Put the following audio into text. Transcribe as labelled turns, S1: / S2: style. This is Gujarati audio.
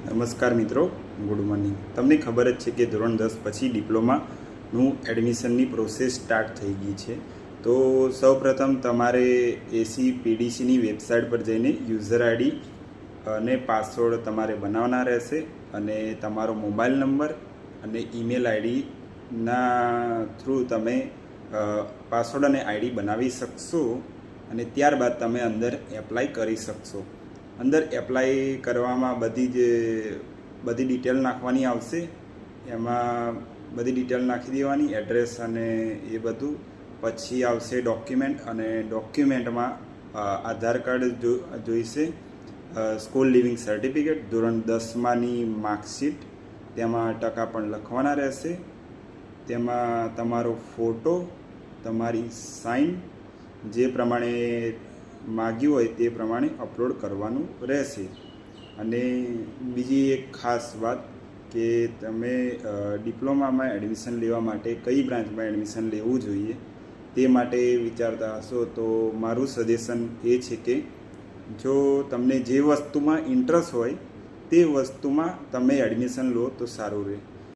S1: નમસ્કાર મિત્રો, ગુડ મોર્નિંગ। તમને ખબર જ છે કે ધોરણ 10 પછી ડિપ્લોમાનું એડમિશનની પ્રોસેસ સ્ટાર્ટ થઈ ગઈ છે। તો સૌપ્રથમ તમારે એસીપીડીસીની વેબસાઇટ પર જઈને યુઝર આઈડી અને પાસવર્ડ તમારે બનાવવાના રહેશે અને તમારો મોબાઈલ નંબર અને ઈમેલ આઈડીના થ્રુ તમે પાસવર્ડ અને આઈડી બનાવી શકશો અને ત્યારબાદ તમે અંદર એપ્લાય કરી શકશો। અંદર એપ્લાય કરવામાં બધી ડિટેલ નાખવાની આવશે। એમાં બધી ડિટેલ નાખી દેવાની, એડ્રેસ અને એ બધું। પછી આવશે ડોક્યુમેન્ટ, અને ડોક્યુમેન્ટમાં આધાર કાર્ડ જોઈશે, સ્કૂલ લિવિંગ સર્ટિફિકેટ, ધોરણ 10માની માર્કશીટ, તેમાં ટકા પણ લખવાના રહેશે। તેમાં તમારો ફોટો, તમારી સાઇન, જે પ્રમાણે માગ્યું હોય તે પ્રમાણે અપલોડ કરવાનું રહેશે। અને બીજી એક ખાસ વાત કે તમે ડિપ્લોમામાં એડમિશન લેવા માટે કઈ બ્રાન્ચમાં એડમિશન લેવું જોઈએ તે માટે વિચારતા હશો તો મારું સજેશન એ છે કે જો તમને જે વસ્તુમાં ઇન્ટરેસ્ટ હોય તે વસ્તુમાં તમે એડમિશન લો તો સારું રહે।